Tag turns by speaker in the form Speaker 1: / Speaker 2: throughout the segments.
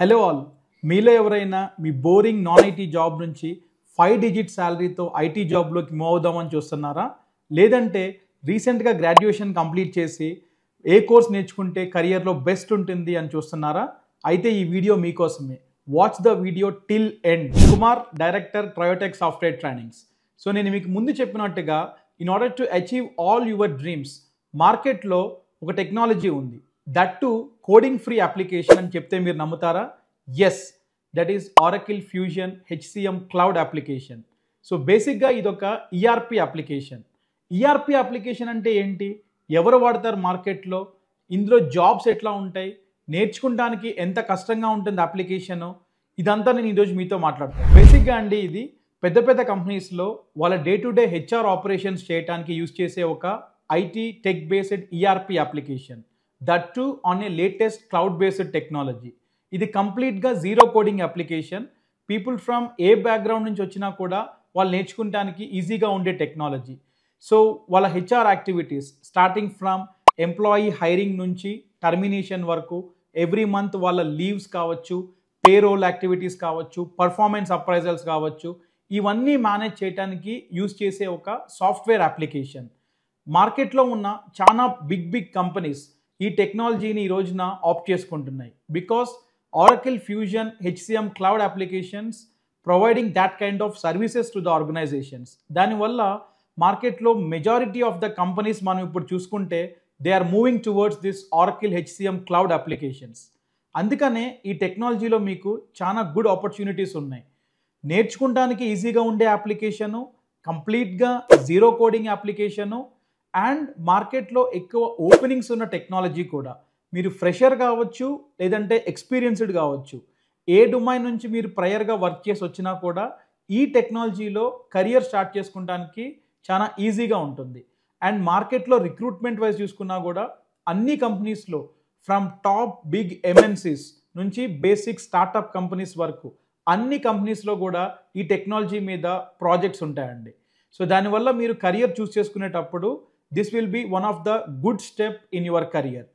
Speaker 1: Hello all, మీలో ఎవరైనా మీ boring non IT job నుంచి 5 డిజిట్ శాలరీతో ఐటీ జాబ్లోకి మూవ్ అవుదామని చూస్తున్నారా? లేదంటే రీసెంట్గా గ్రాడ్యుయేషన్ కంప్లీట్ చేసి ఏ కోర్స్ నేర్చుకుంటే కెరియర్లో బెస్ట్ ఉంటుంది అని చూస్తున్నారా? అయితే ఈ వీడియో మీకోసమే. Watch the video till end. Kumar, director, Triotech software trainings. So నేను మీకు ముందు చెప్పినట్టుగా in order to achieve all your dreams, మార్కెట్లో ఒక టెక్నాలజీ ఉంది. That too coding free application అని చెప్తే మీరు నమ్ముతారా? Yes, that is Oracle Fusion HCM cloud application. So బేసిక్గా ఇదొక ఈఆర్పి అప్లికేషన్. ఈఆర్పి అప్లికేషన్ అంటే ఏంటి, ఎవరు వాడతారు మార్కెట్లో, ఇందులో జాబ్స్ ఎట్లా ఉంటాయి, నేర్చుకోవడానికి ఎంత కష్టంగా ఉంటుంది అప్లికేషను, ఇదంతా నేను ఈరోజు మీతో మాట్లాడతాను. బేసిక్గా అండి, ఇది పెద్ద పెద్ద కంపెనీస్లో వాళ్ళ day to day HR operations చేయడానికి యూజ్ చేసే ఒక IT tech based ERP application. That to on a latest cloud based technology. ఇది కంప్లీట్గా zero coding application. People from A background నుంచి వచ్చినా కూడా వాళ్ళు నేర్చుకోవడానికి ఈజీగా ఉండే టెక్నాలజీ. సో వాళ్ళ HR activities starting from employee hiring నుంచి టర్మినేషన్ వరకు, ఎవ్రీ మంత్ వాళ్ళ లీవ్స్ కావచ్చు, పేరోల్ యాక్టివిటీస్ కావచ్చు, పర్ఫార్మెన్స్ అప్రైజల్స్ కావచ్చు, ఇవన్నీ మేనేజ్ చేయడానికి యూజ్ చేసే ఒక సాఫ్ట్వేర్ అప్లికేషన్. మార్కెట్లో ఉన్న చాలా బిగ్ కంపెనీస్ ఈ టెక్నాలజీని ఈ రోజున ఆప్ట్ చేసుకుంటున్నాయి. Because Oracle Fusion HCM cloud applications providing that kind of services to the organizations. దానివల్ల మార్కెట్లో మెజారిటీ ఆఫ్ ద కంపెనీస్ మనం ఇప్పుడు చూసుకుంటే they are moving towards this Oracle HCM cloud applications. అందుకనే ఈ టెక్నాలజీలో మీకు చాలా గుడ్ ఆపర్చునిటీస్ ఉన్నాయి. నేర్చుకోవడానికి ఈజీగా ఉండే అప్లికేషను, కంప్లీట్గా జీరో కోడింగ్ అప్లికేషను, అండ్ మార్కెట్లో ఎక్కువ ఓపెనింగ్స్ ఉన్న టెక్నాలజీ కూడా. మీరు ఫ్రెషర్ కావచ్చు, లేదంటే ఎక్స్పీరియన్స్డ్ కావచ్చు, ఏ డొమైన్ నుంచి మీరు ప్రయర్గా వర్క్ చేసి వచ్చినా కూడా ఈ టెక్నాలజీలో కెరియర్ స్టార్ట్ చేసుకోవడానికి చాలా ఈజీగా ఉంటుంది. అండ్ మార్కెట్లో రిక్రూట్మెంట్ వైజ్ చూసుకున్నా కూడా అన్ని కంపెనీస్లో ఫ్రమ్ టాప్ బిగ్ ఎంఎన్సీస్ నుంచి బేసిక్ స్టార్టప్ కంపెనీస్ వరకు అన్ని కంపెనీస్లో కూడా ఈ టెక్నాలజీ మీద ప్రాజెక్ట్స్ ఉంటాయండి. సో దానివల్ల మీరు కెరియర్ చూస్ చేసుకునేటప్పుడు this will be one of the good step in your career.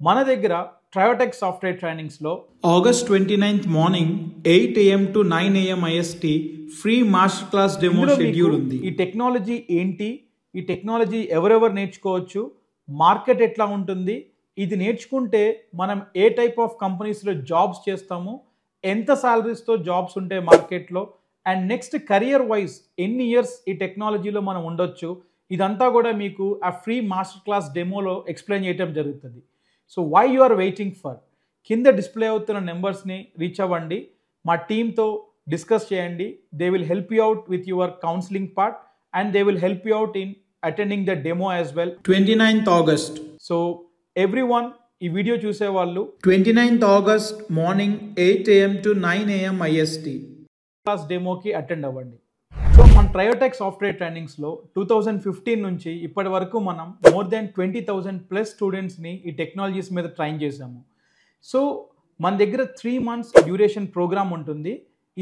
Speaker 1: మన దగ్గర ట్రయోటెక్ సాఫ్ట్వేర్ ట్రైనింగ్స్లో August 29th morning 8 AM to 9 AM IST free master class demo schedule ఉంది. ఈ టెక్నాలజీ ఏంటి, ఈ టెక్నాలజీ ఎవరెవరు నేర్చుకోవచ్చు, మార్కెట్ ఎట్లా ఉంటుంది, ఇది నేర్చుకుంటే మనం ఏ టైప్ ఆఫ్ కంపెనీస్లో జాబ్స్ చేస్తాము, ఎంత సాలరీస్తో జాబ్స్ ఉంటాయి మార్కెట్లో, అండ్ నెక్స్ట్ కెరియర్ వైజ్ ఎన్ని ఇయర్స్ ఈ టెక్నాలజీలో మనం ఉండొచ్చు, ఇదంతా కూడా మీకు ఆ ఫ్రీ మాస్టర్ క్లాస్ డెమోలో ఎక్స్ప్లెయిన్ చేయడం జరుగుతుంది. So why you are waiting for, కింద డిస్ప్లే అవుతున్న నెంబర్స్ని రీచ్ అవ్వండి, మా టీంతో డిస్కస్ చేయండి. They will help you out with your counselling part and they will help you out in attending the demo as well. 29th August. So everyone ఈ video చూసేవాళ్ళు 29th August morning 8 AM to 9 AM IST class డెమోకి attend అవ్వండి. So మన Triotech software ట్రైనింగ్స్లో 2015 నుంచి ఇప్పటి వరకు మనం more than 20,000+ స్టూడెంట్స్ని ఈ టెక్నాలజీస్ మీద ట్రైన్ చేసాము. సో మన దగ్గర 3 months డ్యూరేషన్ ప్రోగ్రామ్ ఉంటుంది.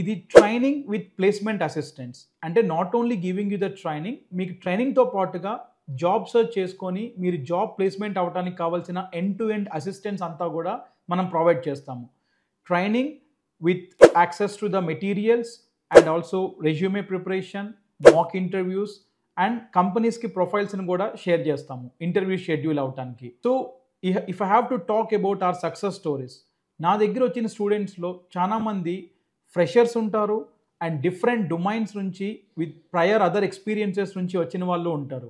Speaker 1: ఇది ట్రైనింగ్ విత్ ప్లేస్మెంట్ అసిస్టెంట్స్. అంటే not only giving you the training, మీకు ట్రైనింగ్తో పాటుగా జాబ్ సర్చ్ చేసుకొని మీరు జాబ్ ప్లేస్మెంట్ అవ్వడానికి కావాల్సిన ఎండ్ టు ఎండ్ అసిస్టెంట్స్ అంతా కూడా మనం ప్రొవైడ్ చేస్తాము. Training with access to the materials and also resume preparation, mock interviews and కంపెనీస్కి ప్రొఫైల్స్ని కూడా షేర్ చేస్తాము ఇంటర్వ్యూ షెడ్యూల్ అవడానికి. So if I have to talk about our success stories, నా దగ్గర వచ్చిన స్టూడెంట్స్లో చాలామంది ఫ్రెషర్స్ ఉంటారు అండ్ డిఫరెంట్ డొమైన్స్ నుంచి విత్ ప్రయర్ అదర్ ఎక్స్పీరియన్సెస్ నుంచి వచ్చిన వాళ్ళు ఉంటారు.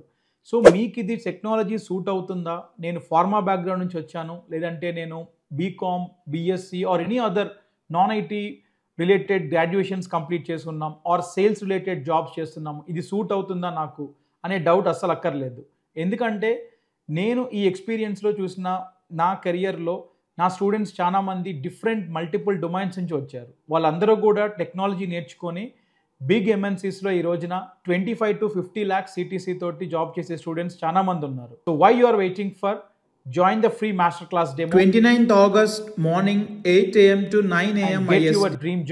Speaker 1: సో మీకు ఇది టెక్నాలజీ సూట్ అవుతుందా, నేను ఫార్మా బ్యాక్గ్రౌండ్ నుంచి వచ్చాను, లేదంటే నేను BCom, BSc or any other non IT related graduations complete చేసుకున్నాం ఆర్ సేల్స్ రిలేటెడ్ జాబ్స్ చేస్తున్నాము, ఇది సూట్ అవుతుందా నాకు అనే డౌట్ అస్సలు అక్కర్లేదు. ఎందుకంటే నేను ఈ ఎక్స్పీరియన్స్లో చూసిన నా కెరియర్లో నా స్టూడెంట్స్ చాలామంది డిఫరెంట్ మల్టిపుల్ డొమైన్స్ నుంచి వచ్చారు. వాళ్ళందరూ కూడా టెక్నాలజీ నేర్చుకొని బిగ్ ఎంఎన్సీస్లో ఈ రోజున 25 to 50 lakhs CTC తోటి జాబ్ చేసే స్టూడెంట్స్ చాలామంది ఉన్నారు. So why you are waiting for, join the free master class demo 29th August morning 8 AM to 9 AM IST. Get your dream job.